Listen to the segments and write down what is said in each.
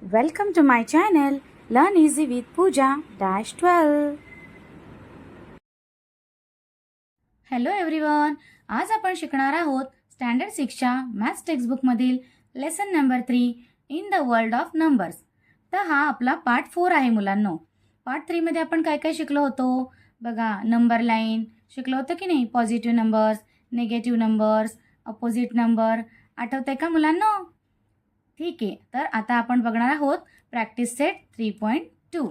Welcome to my channel Learn Easy with Pooja-12. Hello everyone, आज आपण शिकणार आहोत स्टँडर्ड 6च्या मॅथ्स टेक्स्टबुकमधील lesson number 3 in the world of numbers. तर हा आपला पार्ट 4 आहे मुलांनो. पार्ट 3 मध्ये आपण काय काय शिकलो होतो बघा. नंबर लाईन शिकलो होतो की नाही, positive numbers, negative numbers, opposite number. आठवतंय का मुलांनो? ठीक आहे, तर आता आपण बघणार आहोत प्रॅक्टिस सेट 3.2.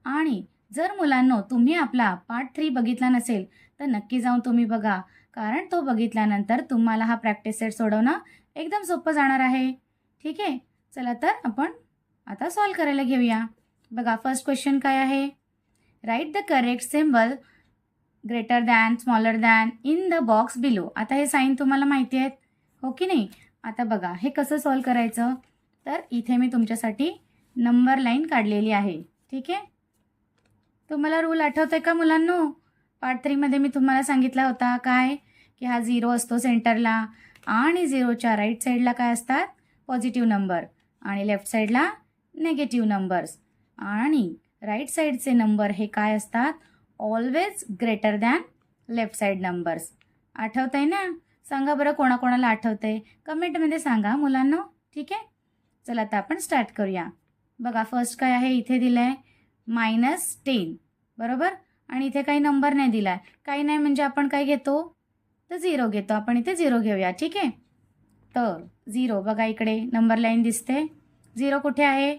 आणि जर मुलांनो तुम्ही आपला पार्ट 3 बघितला नसेल तर नक्की जाऊन तुम्ही बघा, कारण तो बघितल्यानंतर तुम्हाला हा प्रॅक्टिस सेट सोडवणं एकदम सोपं जाणार आहे. ठीक आहे, चला तर आपण आता सॉल्व करायला घेऊया. बघा, फर्स्ट क्वेश्चन काय आहे. Write the correct symbol greater than, smaller than in the box below. आता हे साईन तुम्हाला माहिती आहेत, हो की नाही? आता बघा हे कसं सॉल्व करायचं. तर इथे मी तुमच्यासाठी नंबर लाईन काढलेली आहे. ठीक आहे, तुम्हाला रूल आठवतोय का मुलांनो? पार्ट 3 मध्ये मी तुम्हाला सांगितला होता काय, की हा 0 असतो सेंटरला आणि 0च्या राईट साईडला काय असतात, पॉझिटिव्ह नंबर, आणि लेफ्ट साईडला नेगेटिव्ह नंबर्स. आणि राईट साईडचे नंबर हे काय असतात, always greater than left side numbers. आठवतंय ना? सांगा बरं, कोणाकोणाला आठवतंय कमेंटमध्ये सांगा मुलांनो. ठीक आहे, चला आता आपण स्टार्ट करूया. बघा, फर्स्ट काय आहे, इथे दिलं आहे -10, बरोबर. आणि इथे काही नंबर नाही दिला आहे, काही नाही म्हणजे आपण काय घेतो, तर 0 घेतो. आपण इथे 0 घेऊया. ठीक आहे, तर 0 बघा, इकडे नंबर लाईन दिसते. 0 कुठे आहे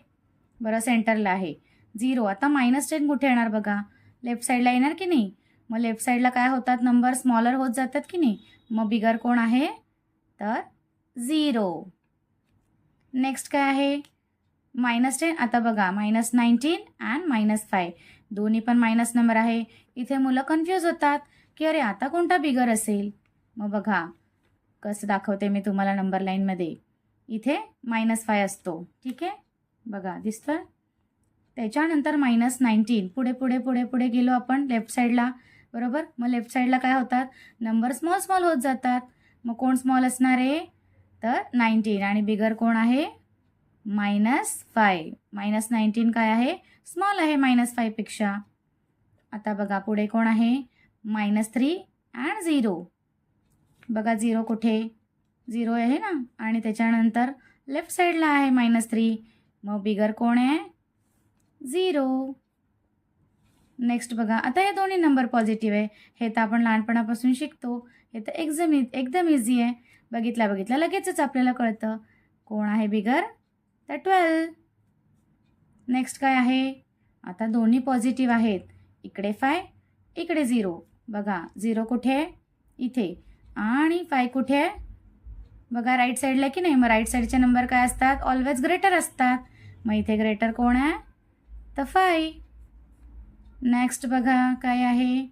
बरं, सेंटरला आहे 0. आता -10 कुठे येणार बघा, लेफ्ट साईडला येणार की नाही? मग लेफ्ट साईडला काय होतात, नंबर स्मॉलर होत जातात की नाही? मग बिगर कोण आहे, तर 0. नेक्स्ट काय आहे, -10. आता बघा, -19 अँड -5 दोन्ही पण मायनस नंबर आहे. इथे मुलं कन्फ्यूज होतात की अरे आता कोणता बिगर असेल. मग बघा कसं दाखवते मी तुम्हाला नंबर लाईनमध्ये. इथे -5 असतो. ठीक आहे, बघा दिसतोय. त्याच्यानंतर -19 पुढे पुढे पुढे पुढे गेलो आपण लेफ्ट साईडला, बरोबर. मग लेफ्ट साईडला काय होतात, नंबर स्मॉल स्मॉल होत जातात. मग कोण स्मॉल असणार आहे, तर 19, आणि बिगर कोण आहे, -5. -19 काय आहे, स्मॉल आहे -5 पेक्षा. आता बघा पुढे कोण आहे, -3 अँड 0. बघा 0 कुठे, 0 आहे ना, आणि त्याच्यानंतर लेफ्ट साईडला आहे -3. मग बिगर कोण आहे, 0. नेक्स्ट बघा, आता हे दोन्ही नंबर पॉझिटिव्ह आहे. हे तर आपण लहानपणापासून शिकतो, हे तर एकदम इझी आहे. बघितल्या बघितल्या लगेचच आपल्याला कळतं कोण आहे बिगर, तर 12. नेक्स्ट काय आहे, आता दोन्ही पॉझिटिव्ह आहेत. इकडे 5, इकडे 0. बघा 0 कुठे आहे, इथे, आणि 5 कुठे आहे बघा, राईट साईडला की नाही? मग राईट साईडचे नंबर काय असतात, ऑलवेज ग्रेटर असतात. मग इथे ग्रेटर कोण आहे, तर 5. नेक्स्ट बघा काय आहे,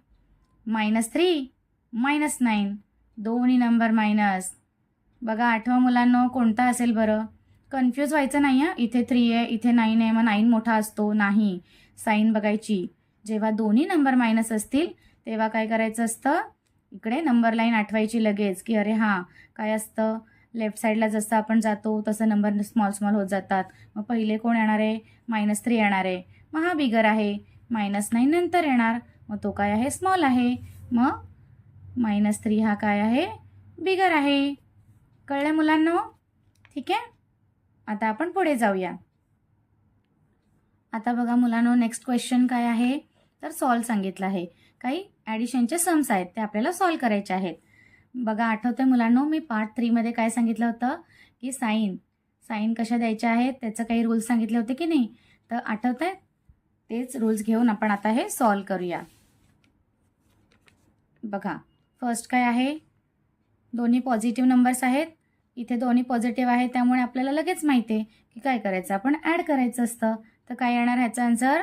-3 -9 दोन्ही नंबर मायनस. बघा आठवा मुलांनो, कोणता असेल बरं, कन्फ्यूज व्हायचं नाही आहे. इथे 3 आहे, इथे 9 आहे, मग 9 मोठा असतो नाही. साईन बघायची, जेव्हा दोन्ही नंबर मायनस असतील तेव्हा काय करायचं असतं, इकडे नंबर लाईन आठवायची लगेच, की अरे हां काय असतं, लेफ्ट साईडला जसं आपण जातो तसं नंबर स्मॉल स्मॉल होत जातात. मग पहिले कोण येणार आहे, -3 येणार आहे. मग हा बिगर आहे. -9 नंतर येणार, मग तो काय आहे, स्मॉल आहे. मग -3 हा काय आहे, बिगर आहे. कळलं मुलांनो? ठीक आहे, आता आपण पुढे जाऊया. आता बघा मुलांनो, नेक्स्ट क्वेश्चन काय आहे, तर सॉल्व सांगितलं आहे. काही ॲडिशनचे सम्स आहेत, ते आपल्याला सॉल्व करायचे आहेत. बघा आठवतंय मुलांनो, मी पार्ट 3 मध्ये काय सांगितलं होतं, की साईन कशा द्यायच्या आहेत, त्याचं काही रूल्स सांगितले होते की नाही? तर आठवतंय, तेच रूल्स घेऊन आपण आता हे सॉल्व करूया. बघा फर्स्ट काय आहे, दोन्ही पॉझिटिव्ह नंबर्स आहेत. इथे दोन्ही पॉझिटिव्ह आहेत, त्यामुळे आपल्याला लगेच माहिती आहे की काय करायचं, आपण ॲड करायचं असतं. तर काय येणार ह्याचा आन्सर,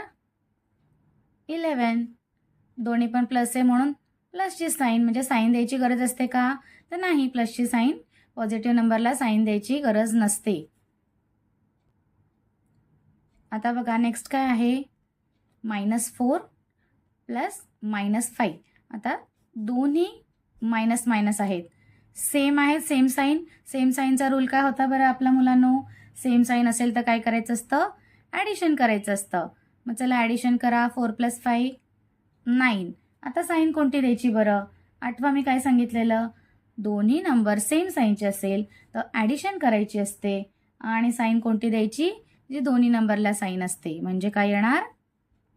11. दोन्ही पण प्लस आहे म्हणून प्लसची साईन, म्हणजे साईन द्यायची गरज असते का, तर नाही. प्लसची साईन, पॉझिटिव्ह नंबरला साईन द्यायची गरज नसते. आता बघा नेक्स्ट काय आहे, -4 प्लस -5. आता दोन्ही मायनस मायनस आहेत, सेम आहेत, सेम साईन. सेम साईनचा रूल काय होता बरं आपल्या मुलांनो, सेम साईन असेल तर काय करायचं असतं, ॲडिशन करायचं असतं. मग चला ॲडिशन करा. 4 + 5 9. आता साईन कोणती द्यायची बरं? आठवा मी काय सांगितलेलं, दोन्ही नंबर सेम साईनचे असेल तर ॲडिशन करायची असते आणि साईन कोणती द्यायची, जी दोन्ही नंबरला साईन असते. म्हणजे काय येणार,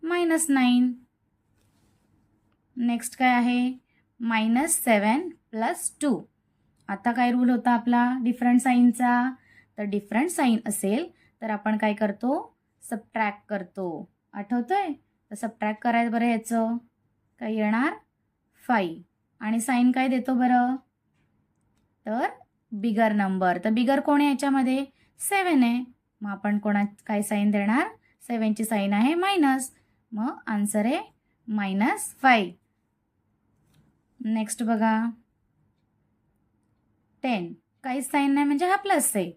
-9. नेक्स्ट काय आहे, -7 + 2. आता काय रूल होता आपला डिफरंट साईनचा, तर डिफरंट साईन असेल तर आपण काय करतो, सबट्रॅक्ट करतो. आठवतंय? तर सबट्रॅक्ट करायचं बरं, याचं काय येणार 5. आणि साईन काय देतो बरं, तर बिगर नंबर. तर बिगर कोण आहे याच्यामध्ये, 7 आहे. मग आपण काय साईन देणार, 7ची साईन आहे मायनस. मग आन्सर आहे -5. नेक्स्ट बघा 10. काहीच साईन नाही म्हणजे हा प्लस आहे,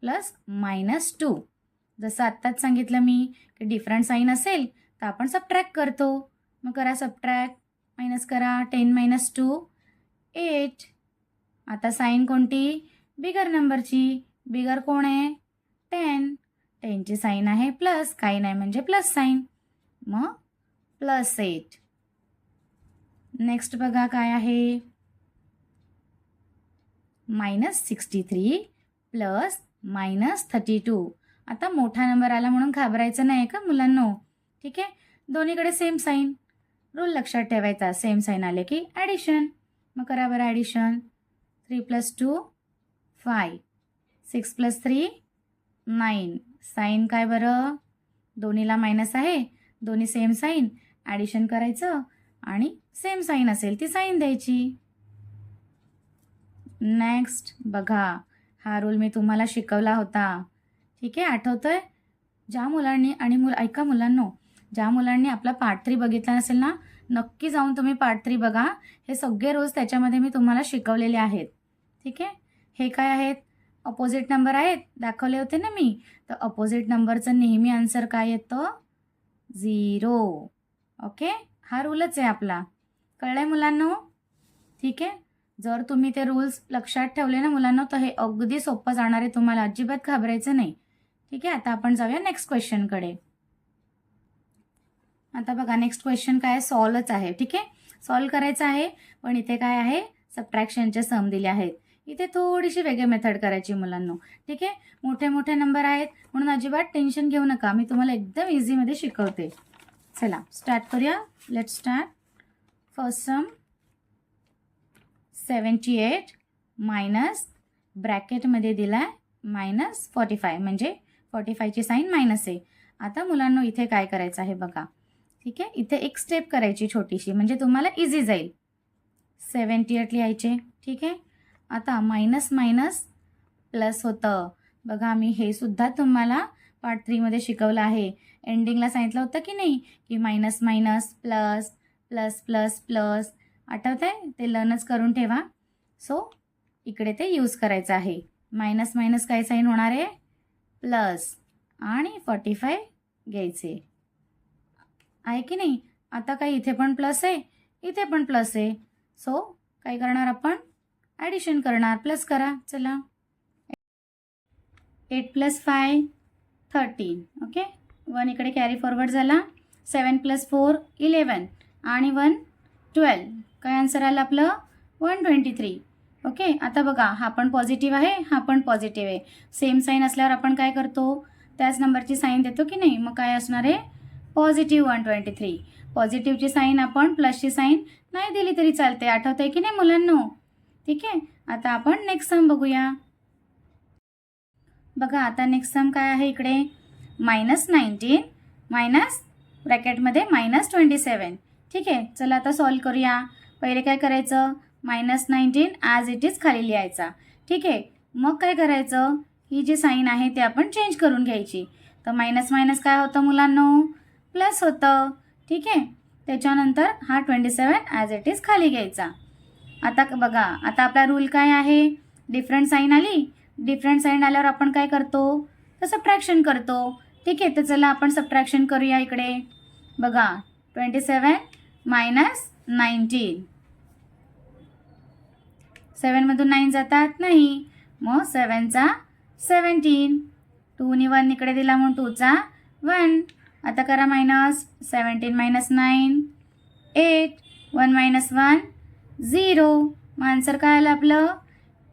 प्लस -2. जसं आत्ताच सांगितलं मी की डिफरंट साईन असेल तर आपण सबट्रॅक्ट करतो. मग करा सबट्रॅक्ट, मायनस करा. 10 - 2 8. आता साईन कोणती, बिगर नंबरची. बिगर कोण आहे, 10. 10ची साईन आहे प्लस, काही नाही म्हणजे प्लस साईन. मग +8. नेक्स्ट बघा काय आहे, -63 + -32. आता मोठा नंबर आला म्हणून घाबरायचं नाही का मुलांनो, ठीक आहे. दोन्हीकडे सेम साईन, रूल लक्षात ठेवायचा. सेम साईन आले की ॲडिशन. मग करा बरं ॲडिशन. 3 + 2 5. 6 + 3 9. साईन काय बरं, दोन्हीला मायनस आहे, दोन्ही सेम साईन. ॲडिशन करायचं आणि सेम साईन असेल ती साईन द्यायची. नेक्स्ट बघा, हा रूल मी तुम्हाला शिकवला होता, ठीक आहे. आठवतोय? ज्या मुलांनी ऐका मुलांनो, ज्या मुलांनी आपला पार्ट 3 बघितला नसेल ना, नक्की जाऊन तुम्ही पार्ट 3 बघा. हे सगळे रूल्स त्याच्यामध्ये मी तुम्हाला शिकवलेले आहेत, ठीक आहे. हे काय आहेत, अपोजिट नंबर आहेत, दाखवले होते ना मी. तर अपोजिट नंबरचं नेहमी आन्सर काय येतं, 0. ओके, हा रूलच आहे आपला. कळलंय मुलांनो, ठीक आहे. जर तुम्ही ते रूल्स लक्षात ठेवले ना मुलांनो, तर हे अगदी सोपं जाणार आहे तुम्हाला. अजिबात घाबरायचं नाही, ठीक आहे. आता आपण जाऊया नेक्स्ट क्वेश्चनकडे. आता बघा नेक्स्ट क्वेश्चन काय, सॉल्वच आहे, ठीक आहे. सॉल्व करायचं आहे, पण इथे काय आहे, सबट्रॅक्शनचे सम दिले आहेत. इथे थोडीशी वेगळी मेथड करायची मुलांनो, ठीक आहे. मोठे मोठे नंबर आहेत म्हणून अजिबात टेन्शन घेऊ नका, मी तुम्हाला एकदम इझीमध्ये शिकवते. चला स्टार्ट करूया. Let start. फर्स्ट सम 78 मायनस ब्रॅकेटमध्ये दिलाय -45, म्हणजे 45ची साईन मायनस आहे. आता मुलांनो इथे काय करायचं आहे बघा, ठीक आहे. इथे एक स्टेप करायची छोटीशी, म्हणजे तुम्हाला इझी जाईल. 78 लिहायचे, ठीक आहे. आता मायनस मायनस प्लस होतं बघा. मी हे सुद्धा तुम्हाला पार्ट 3मध्ये शिकवलं आहे. एंडिंगला सांगितलं होतं की नाही, की minus minus plus plus plus plus. आठवत आहे, ते लर्नच करून ठेवा. सो इकडे ते यूज करायचं आहे. मायनस मायनस काय साईन होणार आहे, प्लस, आणि 45 घ्यायचे आहे की नाही. आता काय इथे पण प्लस आहे, इथे पण प्लस आहे. सो काय करणार आपण, ॲडिशन करणार. प्लस करा. चला 8 + 5 13. ओके, 1 इकडे कॅरी फॉरवर्ड झाला. 7 + 4 11 आणि 1 12. काय आन्सर आलं आपलं, 123. ओके, आता बघा हा पण पॉझिटिव्ह आहे, हा पण पॉझिटिव्ह आहे. सेम साईन असल्यावर आपण काय करतो, त्याच नंबरची साईन देतो की नाही. मग काय असणार आहे, पॉझिटिव्ह 123. पॉझिटिव्हची साईन आपण प्लसची साईन नाही दिली तरी चालते. आठवत आहे की नाही मुलांनो, ठीक आहे. आता आपण नेक्स्ट सम बघूया. बघा आता नेक्स्ट सम काय आहे, इकडे -19 मायनस ब्रॅकेटमध्ये -27. ठीक आहे, चला आता सॉल्व करूया. पहिले काय करायचं, -19 ॲज इट इज खाली लिहायचा, ठीक आहे. मग काय करायचं, ही जी साईन आहे ती आपण चेंज करून घ्यायची. तर मायनस मायनस काय होतं मुलांनो, प्लस होतं, ठीक आहे. त्याच्यानंतर हा 27 ॲज इट इज खाली घ्यायचा. आता बघा, आता आपला रूल काय आहे, डिफरंट साईन आली, डिफरंट साईन आल्यावर आपण काय करतो, तर सबट्रॅक्शन करतो, ठीक आहे. तर चला आपण सबट्रॅक्शन करूया. इकडे बघा 27 मायनस 19, 7मधून 9 जातात नाही, मग 7चा 17. 2 1 इकडे दिला म्हणून 2चा 1. आता करा मायनस. 17 मायनस 9 8. 1 मायनस 1 0. मग आन्सर काय आलं आपलं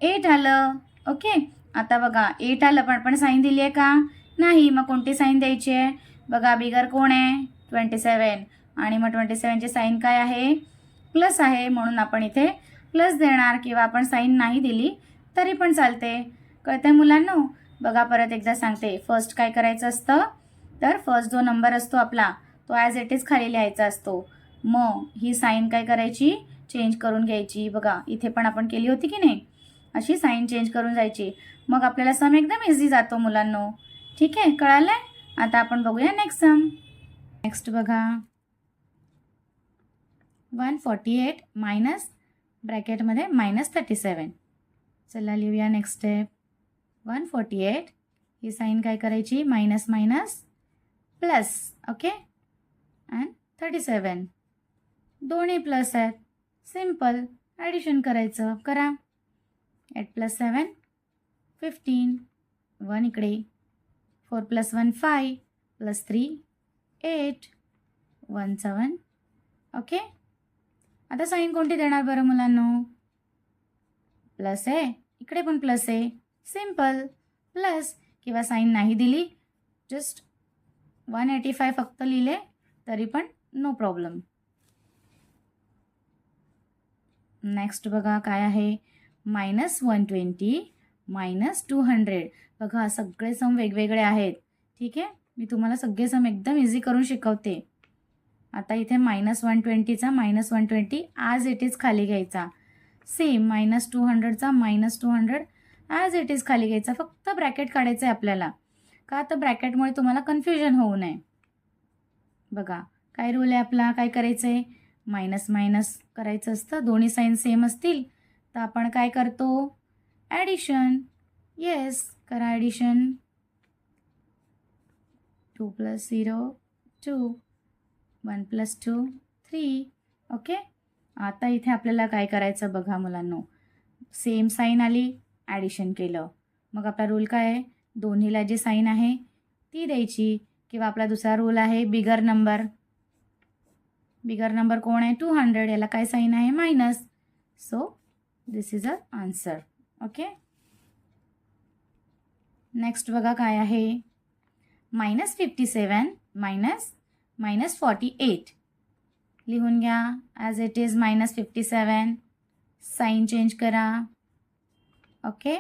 8 आलं. ओके. आता बघा 8 आलं पण आपण साईन दिली आहे का नाही. मग कोणती साईन द्यायची आहे बघा. बिगर कोण आहे 27 आणि मग 27ची साईन काय आहे प्लस आहे म्हणून आपण इथे प्लस देणार किंवा आपण साईन नाही दिली तरी पण चालते. कळतंय मुलांनो. बघा परत एकदा सांगते. फर्स्ट काय करायचं असतं तर फर्स्ट जो नंबर असतो आपला तो ॲज इट इज खाली लिहायचा असतो. मग ही साईन काय करायची चेंज करून घ्यायची. बघा इथे पण आपण केली होती की नाही अशी साईन चेंज करून जायची. मग आपल्याला सम एकदम इझी जातो मुलांनो. ठीक आहे कळालं आहे. आता आपण बघूया नेक्स्ट सम. नेक्स्ट बघा 148 मायनस ब्रॅकेटमध्ये -37. चला लिहूया नेक्स्ट स्टेप. 148 ही साईन काय करायची minus minus plus. Okay. And 37 दोन्ही प्लस आहेत. सिम्पल ॲडिशन करायचं. करा. 8 + 7 15. 1 इकडे. 4 + 1 5 + 3 8. 1 7. ओके. आता साईन कोणती देणार बरं मुलांनो. प्लस आहे इकडे पण प्लस आहे. सिम्पल प्लस किंवा साईन नाही दिली जस्ट 185 फक्त लिहिले तरी पण नो प्रॉब्लेम. नेक्स्ट बघा काय आहे -120 -200. बघा सगळे सम वेगवेगळे आहेत. ठीक आहे. मी तुम्हाला सगळे सम एकदम इझी करून शिकवते. आता इथे -120चा -120 ॲज इट इज खाली घ्यायचा. सेम -200चा -200 ॲज इट इज खाली घ्यायचा. फक्त ब्रॅकेट काढायचं आहे आपल्याला. का तर ब्रॅकेटमुळे तुम्हाला कन्फ्युजन होऊ नये. बघा काय रूल आहे आपला. काय करायचं आहे मायनस मायनस करायचं असतं. दोन्ही साईन सेम असतील तर आपण काय करतो ॲडिशन. येस करा ॲडिशन. 2 + 0 2. 1 + 2 3. ओके. आता इथे आपल्याला काय करायचं बघा मुलांनो. सेम साईन आली ॲडिशन केलं. मग आपला रूल काय आहे दोन्हीला जी साईन आहे ती द्यायची. किंवा आपला दुसरा रूल आहे बिगर नंबर. बिगर नंबर कोण आहे 200. याला काय साईन आहे minus. So this is a answer. Okay. Next बघा काय आहे -57 -48. लिहून घ्या as it is -57. Sign change करा. ओके.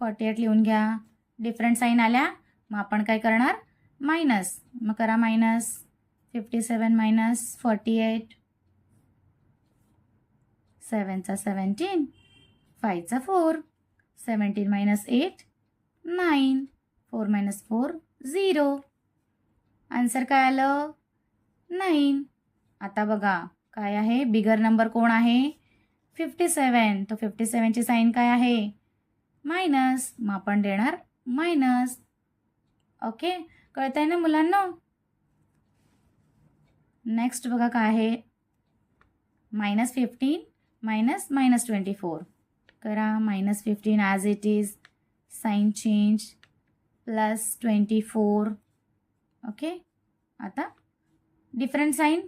48 लिहून घ्या. डिफरंट साईन आल्या मग आपण काय करणार मायनस. मग करा -57 - 48. 7चा 17 5चा 4. 17 - 8 9. 4 - 4 0. आन्सर काय आलं 9. आता बघा काय आहे बिगर नंबर कोण आहे 57. तो 57ची साईन काय आहे मायनस. मग आपण देणार मायनस. ओके. कळतंय ना मुलांना. नेक्स्ट बघा काय आहे -15 -24. करा -15 as it is sign change +24. Okay. आता डिफरंट साईन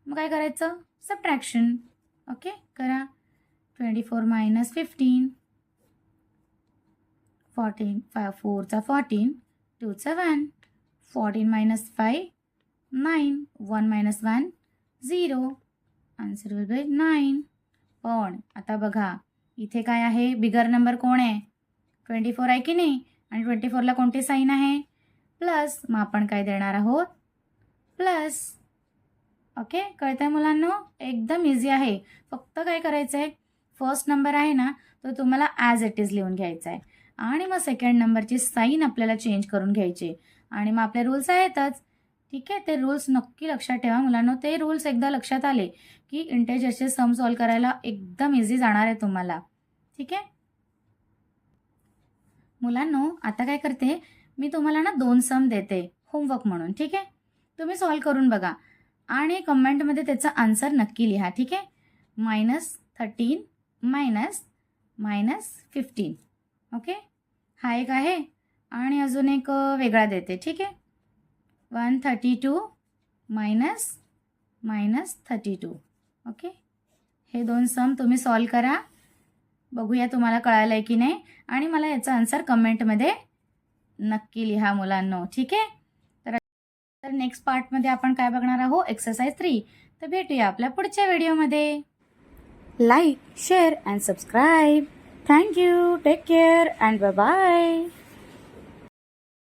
मग काय करायचं सबट्रॅक्शन. ओके. करा 24 - 15. 14 4चा 14 2चा 1. 14 - 5 9. 1 - 1 0. Answer will be 9. पण आता बघा इथे काय आहे बिगर नंबर कोण आहे 24 आहे की नाही. आणि 24ला कोणती साईन आहे प्लस. मग आपण काय देणार आहोत प्लस. ओके. कळतंय मुलांना. एकदम इझी आहे. फक्त काय करायचं आहे फर्स्ट नंबर आहे ना तो तुम्हाला ॲज इट इज लिहून घ्यायचा आहे. आणि मग सेकंड नंबरची साईन आपल्याला चेंज करून घ्यायची. आणि मग आपले रूल्स आहेतच. ठीक आहे. ते रूल्स नक्की लक्षात ठेवा मुलांना. ते रूल्स एकदा लक्षात आले की इंटेजरचे सम सॉल्व करायला एकदम इझी जाणार आहे तुम्हाला. ठीक आहे मुलांनो. आता काय करते मी तुम्हाला ना 2 सम देते होमवर्क म्हणून. ठीक आहे. तुम्ही सॉल्व करून बघा आणि कमेंटमध्ये त्याचा आन्सर नक्की लिहा. ठीक आहे. -13 - -15. ओके. हा एक आहे आणि अजून एक वेगळा देते. ठीक आहे. 132 मायनस 32. ओके. हे दोन सम तुम्ही सॉल्व करा. बघूया तुम्हाला कळालं आहे की नाही, आणि मला याचा आन्सर कमेंटमध्ये नक्की लिहा मुलांनो. ठीक आहे. तर नेक्स्ट पार्टमध्ये आपण काय बघणार आहोत, एक्सरसाइज 3. तर भेटूया आपल्या पुढच्या व्हिडिओमध्ये. Like, share and subscribe. Thank you. Take care and bye-bye.